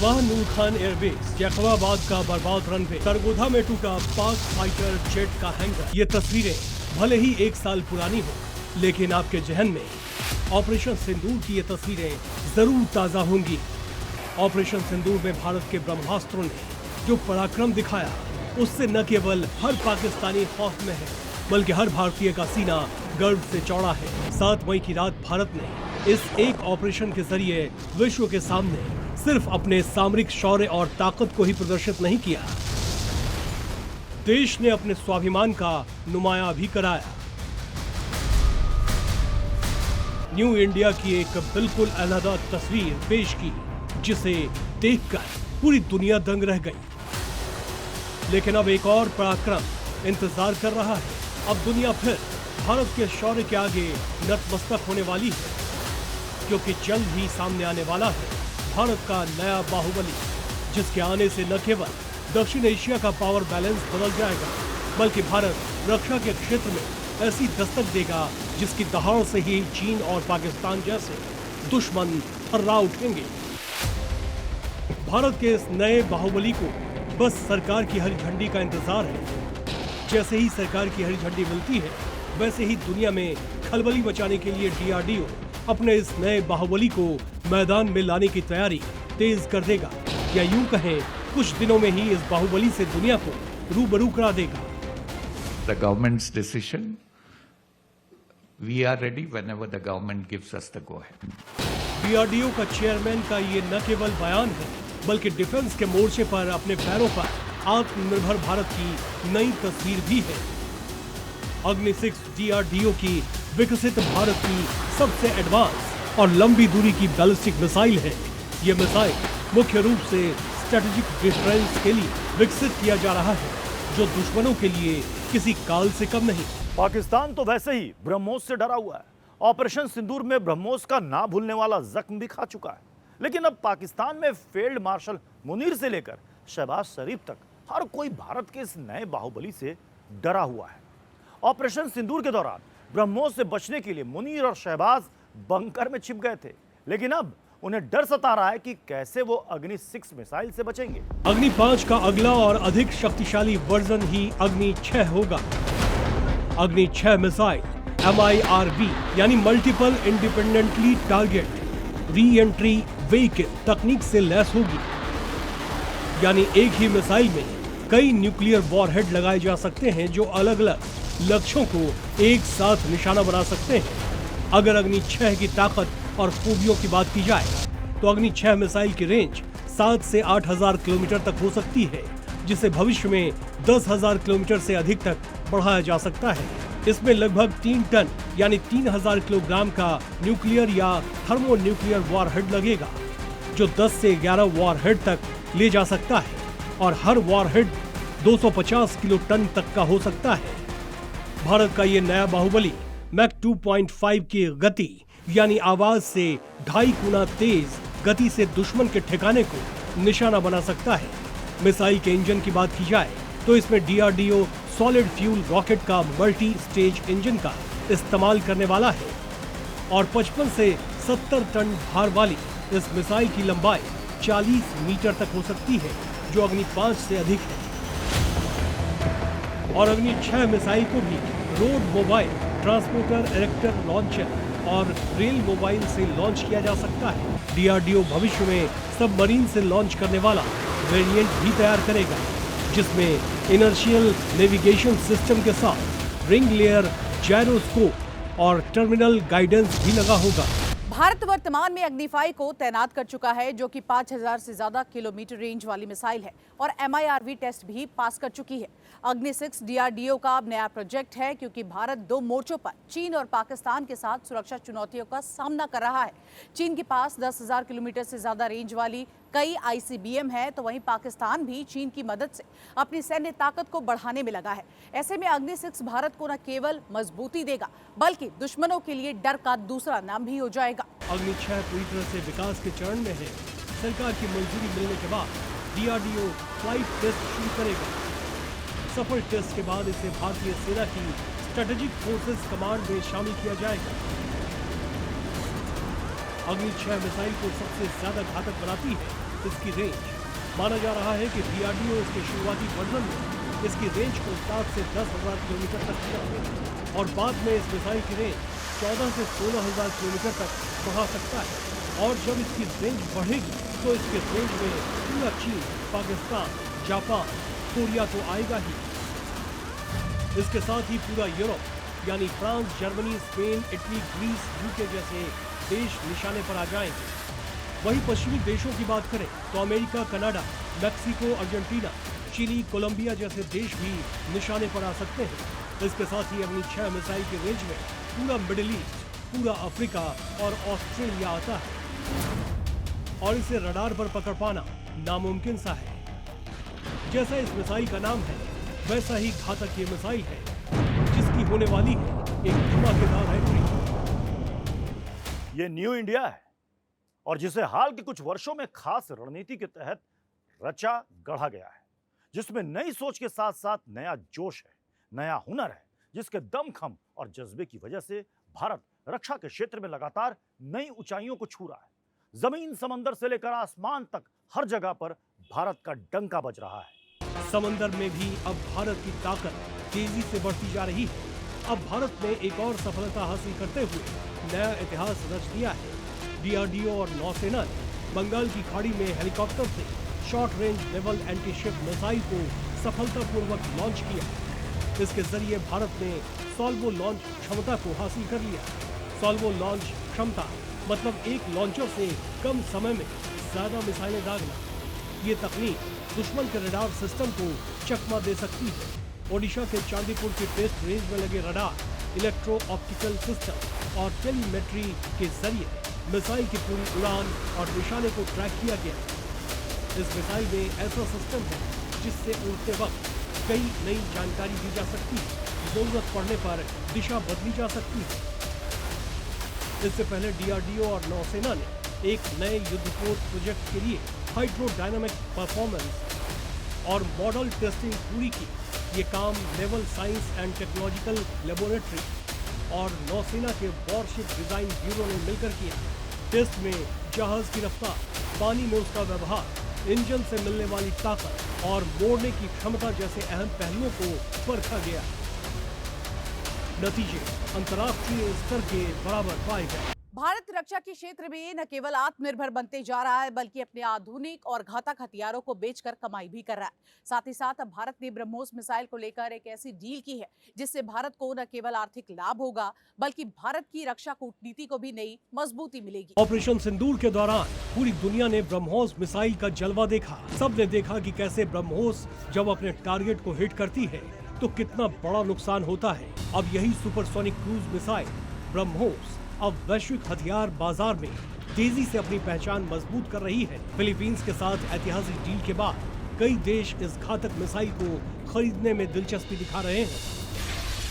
जवान नूर खान एयरबेस, जैकबाबाद का बर्बाद रनवे, सरगोधा में टूटा पाक फाइटर जेट का हैंगर। ये तस्वीरें भले ही 1 साल पुरानी हो, लेकिन आपके जहन में ऑपरेशन सिंदूर की ये तस्वीरें जरूर ताजा होंगी। ऑपरेशन सिंदूर में भारत के ब्रह्मास्त्रों ने जो पराक्रम दिखाया, उससे न केवल हर पाकिस्तानी खौफ में है, बल्कि हर भारतीय का सीना गर्व से चौड़ा है। 7 मई की रात भारत ने इस एक ऑपरेशन के जरिए विश्व के सामने सिर्फ अपने सामरिक शौर्य और ताकत को ही प्रदर्शित नहीं किया, देश ने अपने स्वाभिमान का नुमाया भी कराया। न्यू इंडिया की एक बिल्कुल अलग तस्वीर पेश की, जिसे देखकर पूरी दुनिया दंग रह गई। लेकिन अब एक और पराक्रम इंतजार कर रहा है। अब दुनिया फिर भारत के शौर्य के आगे नतमस्तक होने वाली है, क्योंकि जल्द ही सामने आने वाला है भारत का नया बाहुबली, जिसके आने से न केवल दक्षिण एशिया का पावर बैलेंस बदल जाएगा, बल्कि भारत रक्षा के क्षेत्र में ऐसी दस्तक देगा जिसकी दहाड़ से ही चीन और पाकिस्तान जैसे दुश्मन थर्रा उठेंगे। भारत के इस नए बाहुबली को बस सरकार की हरी झंडी का इंतजार है। जैसे ही सरकार की हरी झंडी मिलती है, वैसे ही दुनिया में खलबली मचाने के लिए DRDO अपने इस नए बाहुबली को मैदान में लाने की तैयारी तेज कर देगा, या यूं कहें कुछ दिनों में ही इस बाहुबली से दुनिया को रूबरू करा देगा। The government's decision, we are ready whenever the government gives us the go ahead. DRDO का चेयरमैन का ये न केवल बयान है, बल्कि डिफेंस के मोर्चे पर अपने पैरों पर आत्मनिर्भर भारत की नई तस्वीर भी है। अग्नि 6 DRDO की विकसित भारत की सबसे एडवांस और लंबी दूरी की बैलिस्टिक मिसाइल है। ये मिसाइल मुख्य रूप से स्ट्रेटेजिक डिफेंस के लिए विकसित किया जा रहा है, जो दुश्मनों के लिए किसी काल से कम नहीं। पाकिस्तान तो वैसे ही ब्रह्मोस से डरा हुआ है। ऑपरेशन सिंदूर में ब्रह्मोस का ना भूलने वाला जख्म भी खा चुका है। लेकिन अब पाकिस्तान में फील्ड मार्शल मुनीर से लेकर शहबाज शरीफ तक हर कोई भारत के इस नए बाहुबली से डरा हुआ है। ऑपरेशन सिंदूर के दौरान ब्रह्मोस से बचने के लिए मुनीर और शहबाज बंकर में छिप गए थे, लेकिन अब उन्हें डर सता रहा है कि कैसे वो अग्नि 6 मिसाइल से बचेंगे। अग्नि 5 का अगला और अधिक शक्तिशाली वर्जन ही अग्नि 6 होगा। अग्नि 6 मिसाइल MIRV यानी multiple independently target re entry vehicle तकनीक से लैस होगी, यानी एक ही मिसाइल में कई न्यूक्लियर वॉरहेड लगाए जा सकते हैं, जो अलग अलग लक्ष्यों को एक साथ निशाना बना सकते हैं। अगर अग्नि 6 की ताकत और खूबियों की बात की जाए, तो अग्नि 6 मिसाइल की रेंज 7 से 8,000 किलोमीटर तक हो सकती है, जिसे भविष्य में 10,000 किलोमीटर से अधिक तक बढ़ाया जा सकता है। इसमें लगभग 3 टन यानी 3,000 किलोग्राम का न्यूक्लियर या थर्मो न्यूक्लियर वॉरहेड लगेगा, जो 10 से 11 वॉरहेड तक ले जा सकता है, और हर वॉरहेड 250 किलो टन तक का हो सकता है। भारत का ये नया बाहुबली मैक 2.5 की गति यानी आवाज से 2.5 गुना तेज गति से दुश्मन के ठिकाने को निशाना बना सकता है। मिसाइल के इंजन की बात की जाए, तो इसमें DRDO सॉलिड फ्यूल रॉकेट का मल्टी स्टेज इंजन का इस्तेमाल करने वाला है, और 55 से 70 टन भार वाली इस मिसाइल की लंबाई 40 मीटर तक हो सकती है, जो अग्नि 5 से अधिक है। और अग्नि 6 मिसाइल को भी road mobile, transporter, erector launcher और रेल मोबाइल से लॉन्च किया जा सकता है। DRDO भविष्य में सबमरीन से लॉन्च करने वाला वेरिएंट भी तैयार करेगा, जिसमें इनर्शियल नेविगेशन सिस्टम के साथ रिंग लेयर, जायरोस्कोप और टर्मिनल गाइडेंस भी लगा होगा। भारत वर्तमान में अग्नि 5 को तैनात कर चुका है, जो कि 5,000 से ज्यादा किलोमीटर रेंज वाली मिसाइल है, और MIRV टेस्ट भी पास कर चुकी है। अग्नि 6 DRDO का अब नया प्रोजेक्ट है, क्योंकि भारत 2 मोर्चों पर चीन और पाकिस्तान के साथ सुरक्षा चुनौतियों का सामना कर रहा है। चीन के पास 10,000 किलोमीटर से ज्यादा रेंज वाली कई ICBM है, तो वहीं पाकिस्तान भी चीन की मदद से अपनी सैन्य ताकत को बढ़ाने में लगा है। ऐसे में अग्नि 6 भारत को न केवल मजबूती देगा, बल्कि दुश्मनों के लिए डर का दूसरा नाम भी हो जाएगा। अग्नि 6 पूरी तरह से विकास के चरण में है। सरकार की मंजूरी मिलने के बाद DRDO फ्लाइट टेस्ट शुरू करेगा। सफल टेस्ट के बाद इसे भारतीय सेना की स्ट्रेटेजिक फोर्सेस कमांड में शामिल किया जाएगा। अग्नि 6 मिसाइल को सबसे ज्यादा घातक बनाती है इसकी रेंज। माना जा रहा है कि DRDO इसके शुरुआती वर्जन में इसकी रेंज को 7 से 10,000 किलोमीटर तक किया और बाद में इस मिसाइल की रेंज 14 से 16,000 किलोमीटर तक बढ़ा सकता है। और जब इसकी रेंज बढ़ेगी तो इसके रेंज में पूरा चीन, पाकिस्तान, जापान, कोरिया तो आएगा ही। इसके साथ ही पूरा यूरोप यानी France, Germany, Spain, Italy, Greece, UK जैसे देश निशाने पर आ जाएंगे। वहीं पश्चिमी देशों की बात करें तो America, Canada, Mexico, Argentina, Chile, Colombia जैसे देश भी निशाने पर आ सकते हैं। इसके साथ ही अग्नि 6 मिसाइल की रेंज में पूरा मिडिल ईस्ट, पूरा अफ्रीका और ऑस्ट्रेलिया आता है और इसे रडार पर पकड़ पाना नामुमकिन सा है। जैसा इस मिसाइल का नाम है वैसा ही घातक ये मिसाइल है, जिसकी होने वाली है एक धमाकेदार एंट्री। ये न्यू इंडिया है और जिसे हाल के कुछ वर्षों में खास रणनीति के तहत रचा गढ़ा गया है, जिसमें नई सोच के साथ साथ नया जोश है, नया हुनर है, जिसके दमखम और जज्बे की वजह से भारत रक्षा के क्षेत्र में लगातार नई ऊंचाइयों को छू रहा है। जमीन, समंदर से लेकर आसमान तक हर जगह पर भारत का डंका बज रहा है। समंदर में भी अब भारत की ताकत तेजी से बढ़ती जा रही है। अब भारत ने एक और सफलता हासिल करते हुए नया इतिहास रच दिया है। DRDO और नौसेना ने बंगाल की खाड़ी में हेलीकॉप्टर से short range naval anti ship missile को सफलतापूर्वक लॉन्च किया। इसके जरिए भारत ने सॉल्वो लॉन्च क्षमता को हासिल कर लिया। सॉल्वो लॉन्च क्षमता मतलब एक लॉन्चर से कम समय में ज्यादा मिसाइलें दागना। ये तकनीक दुश्मन के रडार सिस्टम को चकमा दे सकती है। ओडिशा के चांदीपुर के टेस्ट रेंज में लगे रडार, इलेक्ट्रो ऑप्टिकल सिस्टम और टेलीमेट्री के जरिए मिसाइल की पूरी उड़ान और निशाने को ट्रैक किया गया। इस मिसाइल में ऐसा सिस्टम है जिससे उड़ते वक्त कई नई जानकारी दी जा सकती है। जरूरत पड़ने पर दिशा बदली जा सकती है। इससे पहले DRDO और नौसेना ने एक नए युद्धपोत प्रोजेक्ट के लिए हाइड्रोडायनामिक परफॉर्मेंस और मॉडल टेस्टिंग पूरी की। ये काम naval science and technological laboratory और नौसेना के वॉरशिप डिजाइन ब्यूरो ने मिलकर किया। टेस्ट में जहाज की रफ्तार, पानी में उसका व्यवहार, इंजन से मिलने वाली ताकत और मोड़ने की क्षमता जैसे अहम पहलुओं को परखा गया। नतीजे अंतर्राष्ट्रीय स्तर के बराबर पाए गए। भारत रक्षा के क्षेत्र में न केवल आत्मनिर्भर बनते जा रहा है बल्कि अपने आधुनिक और घातक हथियारों को बेचकर कमाई भी कर रहा है। साथ ही साथ अब भारत ने ब्रह्मोस मिसाइल को लेकर एक ऐसी डील की है जिससे भारत को न केवल आर्थिक लाभ होगा बल्कि भारत की रक्षा कूटनीति को भी नई मजबूती मिलेगी। ऑपरेशन सिंदूर के दौरान पूरी दुनिया ने ब्रह्मोस मिसाइल का जलवा देखा। सबने देखा कि कैसे ब्रह्मोस जब अपने टारगेट को हिट करती है तो कितना बड़ा नुकसान होता है। अब यही सुपरसोनिक क्रूज मिसाइल ब्रह्मोस अब वैश्विक हथियार बाजार में तेजी से अपनी पहचान मजबूत कर रही है। फिलीपींस के साथ ऐतिहासिक डील के बाद कई देश इस घातक मिसाइल को खरीदने में दिलचस्पी दिखा रहे हैं।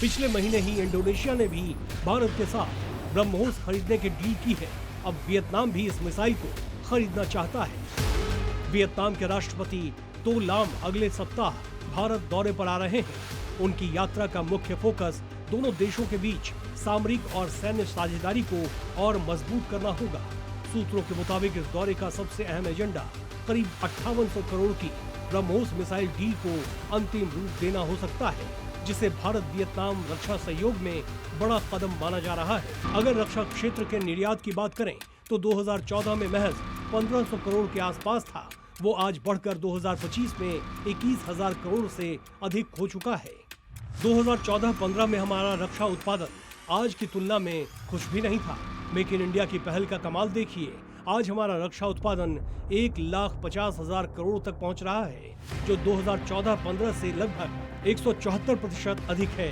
पिछले महीने ही इंडोनेशिया ने भी भारत के साथ ब्रह्मोस खरीदने की डील की है। अब वियतनाम भी इस मिसाइल को खरीदना चाहता है। वियतनाम के राष्ट्रपति तो लाम अगले सप्ताह भारत दौरे पर आ रहे हैं। उनकी यात्रा का मुख्य फोकस दोनों देशों के बीच सामरिक और सैन्य साझेदारी को और मजबूत करना होगा। सूत्रों के मुताबिक इस दौरे का सबसे अहम एजेंडा करीब 5800 करोड़ की ब्रह्मोस मिसाइल डील को अंतिम रूप देना हो सकता है, जिसे भारत वियतनाम रक्षा सहयोग में बड़ा कदम माना जा रहा है। अगर रक्षा क्षेत्र के निर्यात की बात करें तो 2014 में महज 1500 करोड़ के आसपास था। वो आज बढ़कर 2025 में 21,000 करोड़ से अधिक हो चुका है। 2014-15 में हमारा रक्षा उत्पादन आज की तुलना में कुछ भी नहीं था। मेक इन इंडिया की पहल का कमाल देखिए। आज हमारा रक्षा उत्पादन 1,50,000 करोड़ तक पहुंच रहा है, जो 2014-15 से लगभग 174% अधिक है।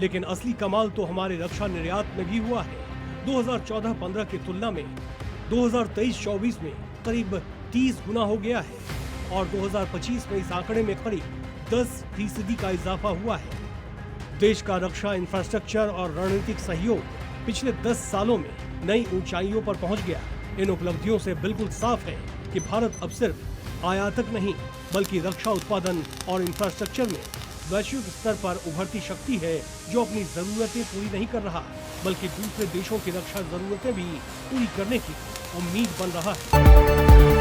लेकिन असली कमाल तो हमारे रक्षा निर्यात में भी हुआ है। 2014-15 की तुलना में 2023-24 में करीब 30 गुना हो गया है और 2025 में इस आंकड़े में करीब 10% का इजाफा हुआ है। देश का रक्षा इंफ्रास्ट्रक्चर और रणनीतिक सहयोग पिछले 10 सालों में नई ऊंचाइयों पर पहुंच गया। इन उपलब्धियों से बिल्कुल साफ है कि भारत अब सिर्फ आयातक नहीं बल्कि रक्षा उत्पादन और इंफ्रास्ट्रक्चर में वैश्विक स्तर पर उभरती शक्ति है, जो अपनी जरूरतें पूरी नहीं कर रहा बल्कि दूसरे देशों की रक्षा जरूरतें भी पूरी करने की उम्मीद बन रहा है।